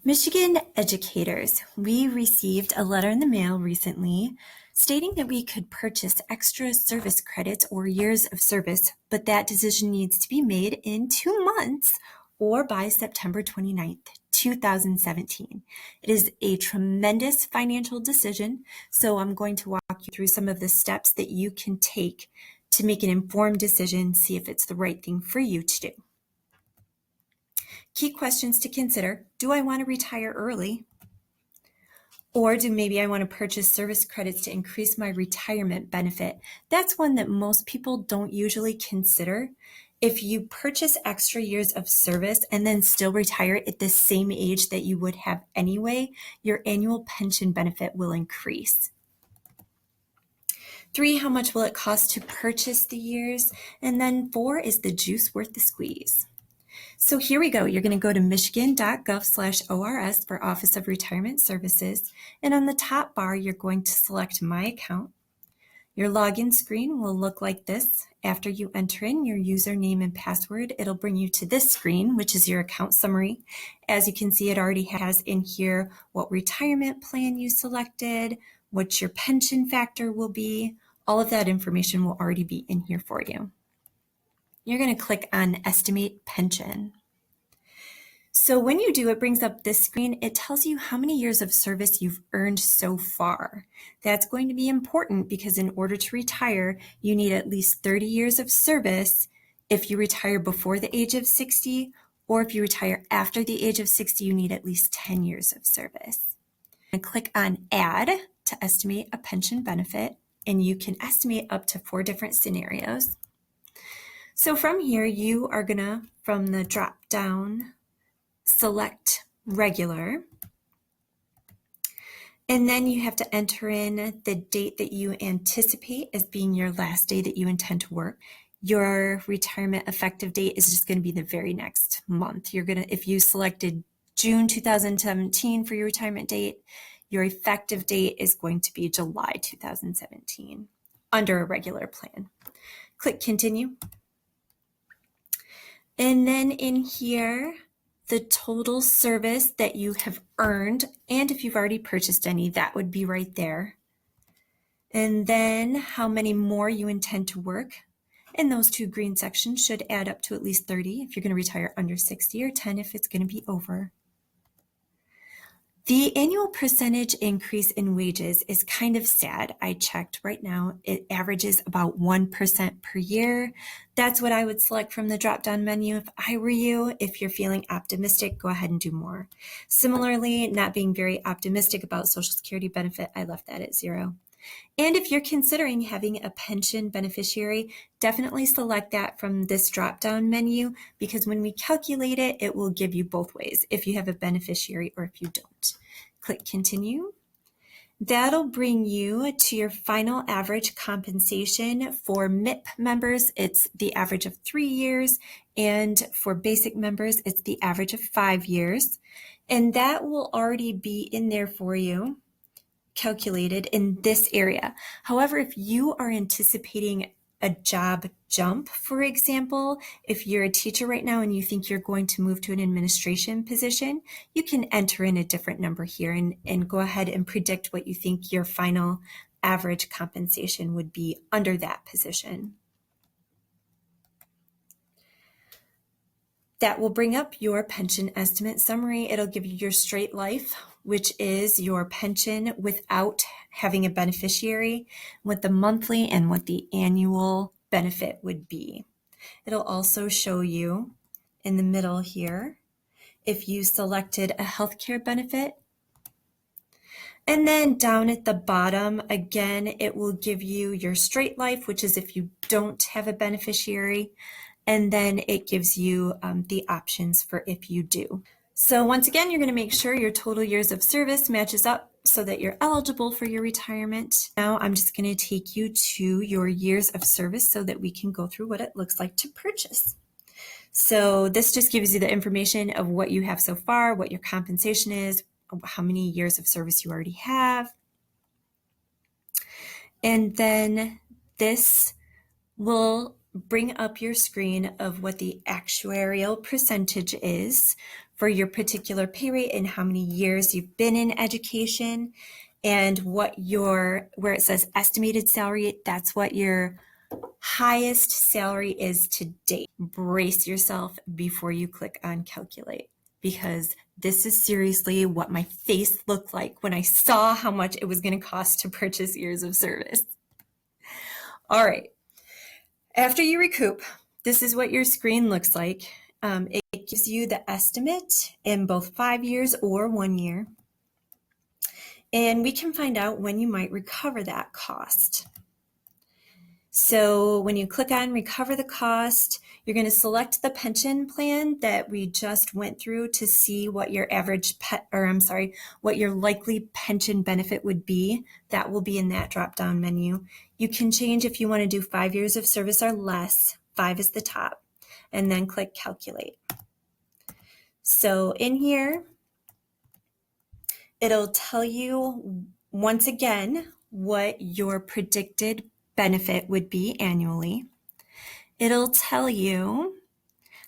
Michigan educators, we received a letter in the mail recently stating that we could purchase extra service credits or years of service, but that decision needs to be made in 2 months or by September 29th, 2017. It is a tremendous financial decision, so I'm going to walk you through some of the steps that you can take to make an informed decision, see if it's the right thing for you to do. Key questions to consider: do I want to retire early? Or do maybe I want to purchase service credits to increase my retirement benefit? That's one that most people don't usually consider. If you purchase extra years of service and then still retire at the same age that you would have anyway, your annual pension benefit will increase. 3, how much will it cost to purchase the years? And then 4, is the juice worth the squeeze? So here we go. You're going to go to michigan.gov/ORS for Office of Retirement Services. And on the top bar, you're going to select My Account. Your login screen will look like this. After you enter in your username and password, it'll bring you to this screen, which is your account summary. As you can see, it already has in here what retirement plan you selected, what your pension factor will be. All of that information will already be in here for you. You're going to click on Estimate Pension. So when you do, it brings up this screen. It tells you how many years of service you've earned so far. That's going to be important because in order to retire, you need at least 30 years of service if you retire before the age of 60, or if you retire after the age of 60, you need at least 10 years of service. And click on Add to estimate a pension benefit, and you can estimate up to 4 different scenarios. So from here, you are gonna, from the drop down, select regular. And then you have to enter in the date that you anticipate as being your last day that you intend to work. Your retirement effective date is just gonna be the very next month. If you selected June 2017 for your retirement date, your effective date is going to be July 2017 under a regular plan. Click Continue. And then in here, the total service that you have earned, and if you've already purchased any, that would be right there. And then how many more you intend to work. And those 2 green sections should add up to at least 30 if you're going to retire under 60, or 10 if it's going to be over. The annual percentage increase in wages is kind of sad. I checked right now. It averages about 1% per year. That's what I would select from the drop-down menu if I were you. If you're feeling optimistic, go ahead and do more. Similarly, not being very optimistic about Social Security benefit, I left that at 0. And if you're considering having a pension beneficiary, definitely select that from this drop-down menu, because when we calculate it, it will give you both ways, if you have a beneficiary or if you don't. Click Continue. That'll bring you to your final average compensation. For MIP members, it's the average of 3 years, and for basic members, it's the average of 5 years. And that will already be in there for you, calculated in this area. However, if you are anticipating a job jump, for example, if you're a teacher right now and you think you're going to move to an administration position, you can enter in a different number here and go ahead and predict what you think your final average compensation would be under that position. That will bring up your pension estimate summary. It'll give you your straight life, which is your pension without having a beneficiary, what the monthly and what the annual benefit would be. It'll also show you in the middle here if you selected a healthcare benefit. And then down at the bottom, again, it will give you your straight life, which is if you don't have a beneficiary. And then it gives you the options for if you do. So once again, you're going to make sure your total years of service matches up so that you're eligible for your retirement. Now I'm just going to take you to your years of service so that we can go through what it looks like to purchase. So this just gives you the information of what you have so far, what your compensation is, how many years of service you already have. And then this will bring up your screen of what the actuarial percentage is for your particular pay rate and how many years you've been in education, and where it says estimated salary, that's what your highest salary is to date. Brace yourself before you click on calculate, because this is seriously what my face looked like when I saw how much it was going to cost to purchase years of service. All right. After you recoup, this is what your screen looks like. It gives you the estimate in both 5 years or 1 year. And we can find out when you might recover that cost. So when you click on recover the cost, you're going to select the pension plan that we just went through to see what your what your likely pension benefit would be. That will be in that drop-down menu. You can change if you want to do 5 years of service or less. 5 is the top, and then click calculate. So in here, it'll tell you once again what your predicted benefit would be annually. It'll tell you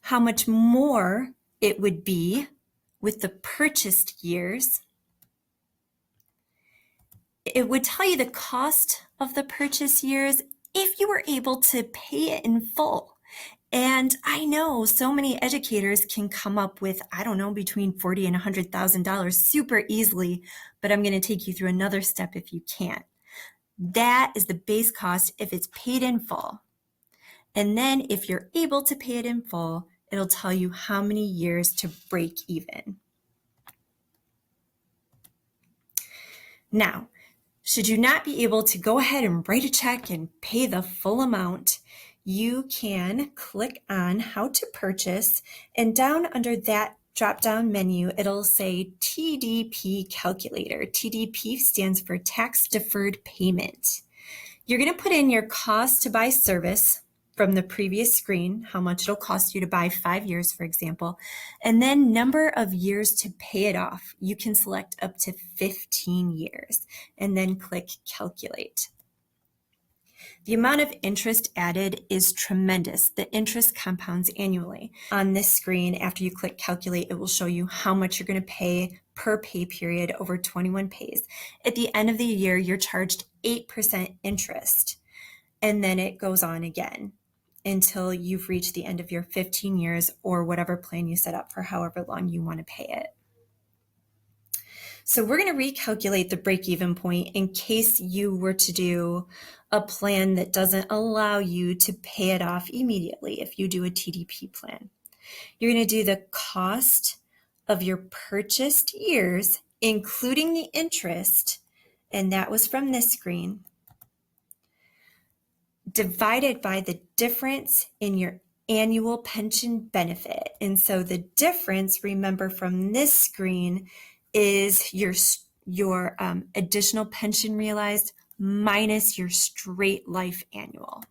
how much more it would be with the purchased years. It would tell you the cost of the purchase years if you were able to pay it in full. And I know so many educators can come up with, I don't know, between $40,000 and $100,000 super easily, but I'm going to take you through another step if you can't. That is the base cost if it's paid in full. And then if you're able to pay it in full, it'll tell you how many years to break even. Now, should you not be able to go ahead and write a check and pay the full amount, you can click on how to purchase, and down under that drop-down menu, it'll say TDP calculator. TDP stands for tax deferred payment. You're going to put in your cost to buy service from the previous screen, how much it'll cost you to buy 5 years, for example, and then number of years to pay it off. You can select up to 15 years and then click calculate. The amount of interest added is tremendous. The interest compounds annually. On this screen, after you click calculate, it will show you how much you're going to pay per pay period over 21 pays. At the end of the year, you're charged 8% interest, and then it goes on again until you've reached the end of your 15 years or whatever plan you set up for however long you want to pay it. So we're going to recalculate the break-even point in case you were to do a plan that doesn't allow you to pay it off immediately if you do a TDP plan. You're going to do the cost of your purchased years, including the interest, and that was from this screen, divided by the difference in your annual pension benefit. And so the difference, remember from this screen, is your additional pension realized minus your straight life annual.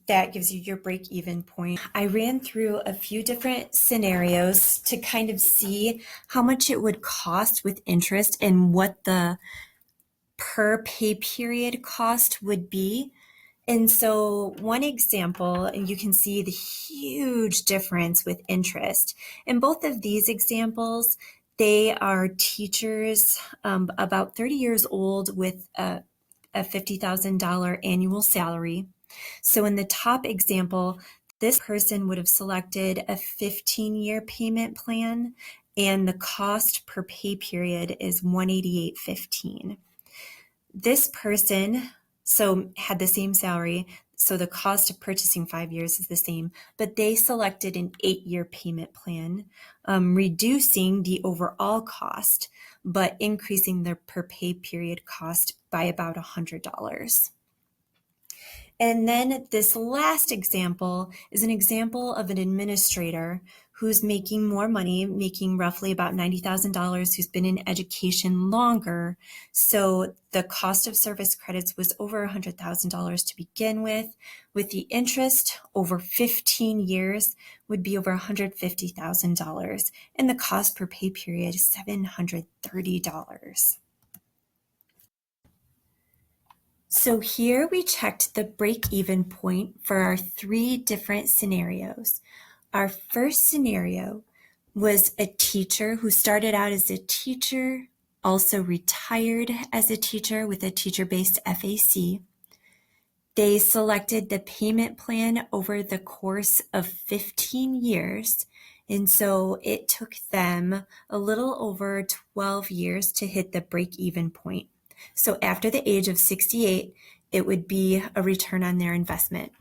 That gives you your break-even point. I ran through a few different scenarios to kind of see how much it would cost with interest and what the per pay period cost would be. And so one example, and you can see the huge difference with interest. In both of these examples, they are teachers about 30 years old with a $50,000 annual salary. So in the top example, this person would have selected a 15-year payment plan, and the cost per pay period is $188.15. This person had the same salary, so the cost of purchasing 5 years is the same, but they selected an 8-year payment plan, reducing the overall cost, but increasing their per pay period cost by about $100. And then this last example is an example of an administrator who's making more money, making roughly about $90,000, who's been in education longer. So the cost of service credits was over $100,000 to begin with the interest over 15 years would be over $150,000, and the cost per pay period is $730. So here we checked the break-even point for our 3 different scenarios. Our first scenario was a teacher who started out as a teacher, also retired as a teacher with a teacher-based FAC. They selected the payment plan over the course of 15 years. And so it took them a little over 12 years to hit the break-even point. So after the age of 68, it would be a return on their investment.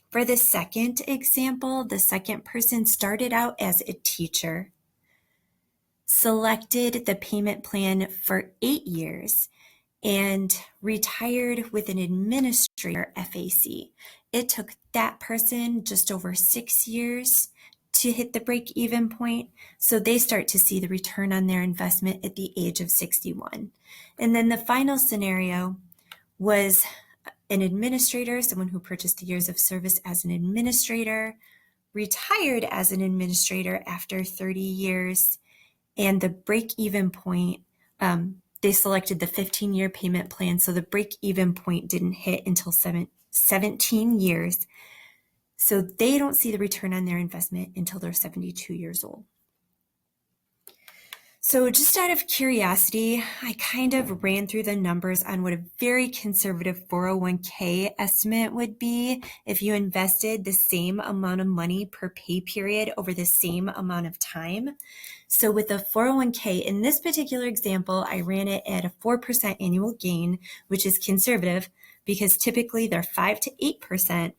For the second example, the second person started out as a teacher, selected the payment plan for 8 years, and retired with an administrator FAC. It took that person just over 6 years to hit the break-even point, so they start to see the return on their investment at the age of 61. And then the final scenario was an administrator, someone who purchased the years of service as an administrator, retired as an administrator after 30 years, and the break-even point, they selected the 15-year payment plan, so the break-even point didn't hit until 17 years. So they don't see the return on their investment until they're 72 years old. So just out of curiosity, I kind of ran through the numbers on what a very conservative 401k estimate would be if you invested the same amount of money per pay period over the same amount of time. So with a 401k, in this particular example, I ran it at a 4% annual gain, which is conservative because typically they're 5 to 8%.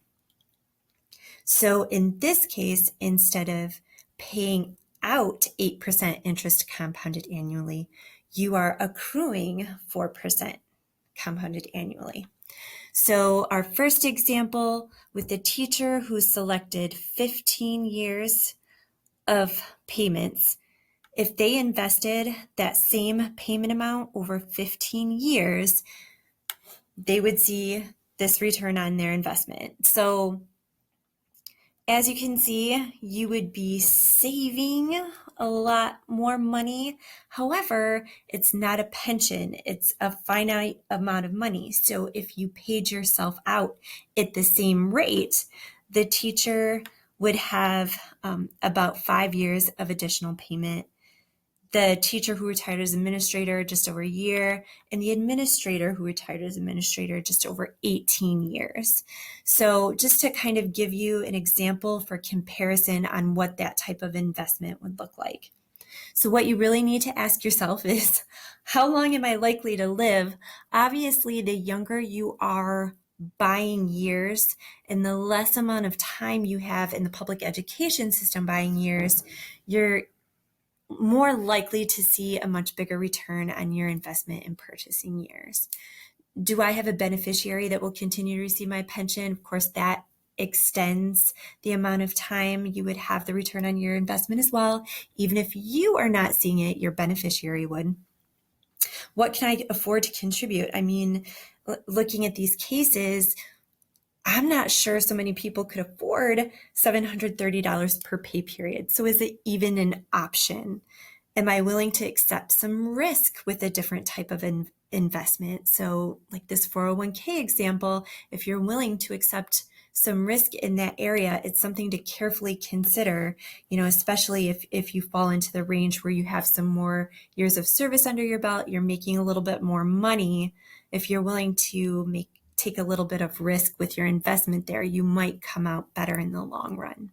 So in this case, instead of paying out 8% interest compounded annually, you are accruing 4% compounded annually. So our first example with the teacher who selected 15 years of payments, if they invested that same payment amount over 15 years, they would see this return on their investment. So as you can see, you would be saving a lot more money. However, it's not a pension. It's a finite amount of money. So if you paid yourself out at the same rate, the teacher would have about 5 years of additional payment. The teacher who retired as administrator, just over a year, and the administrator who retired as administrator, just over 18 years. So just to kind of give you an example for comparison on what that type of investment would look like. So what you really need to ask yourself is, how long am I likely to live? Obviously, the younger you are buying years and the less amount of time you have in the public education system buying years, you're more likely to see a much bigger return on your investment in purchasing years. Do I have a beneficiary that will continue to receive my pension? Of course, that extends the amount of time you would have the return on your investment as well. Even if you are not seeing it, your beneficiary would. What can I afford to contribute? I mean, looking at these cases, I'm not sure so many people could afford $730 per pay period. So is it even an option? Am I willing to accept some risk with a different type of investment? So like this 401k example, if you're willing to accept some risk in that area, it's something to carefully consider, especially if you fall into the range where you have some more years of service under your belt, you're making a little bit more money. If you're willing to take a little bit of risk with your investment there, you might come out better in the long run.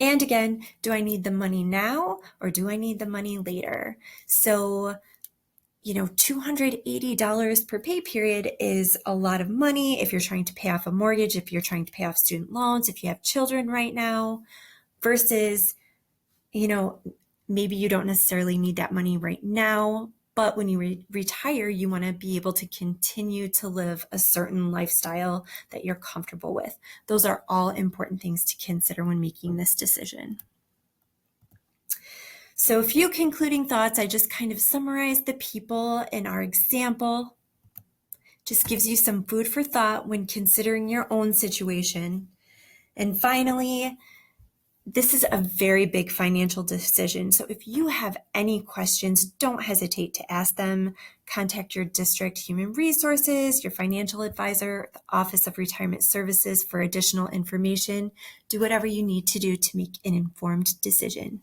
And again, do I need the money now or do I need the money later? So, $280 per pay period is a lot of money if you're trying to pay off a mortgage, if you're trying to pay off student loans, if you have children right now, versus, maybe you don't necessarily need that money right now, but when you retire, you want to be able to continue to live a certain lifestyle that you're comfortable with. Those are all important things to consider when making this decision. So a few concluding thoughts. I just kind of summarized the people in our example. Just gives you some food for thought when considering your own situation. And finally, This is a very big financial decision. So if you have any questions, don't hesitate to ask them. Contact your district human resources, your financial advisor, the Office of Retirement Services for additional information. Do whatever you need to do to make an informed decision.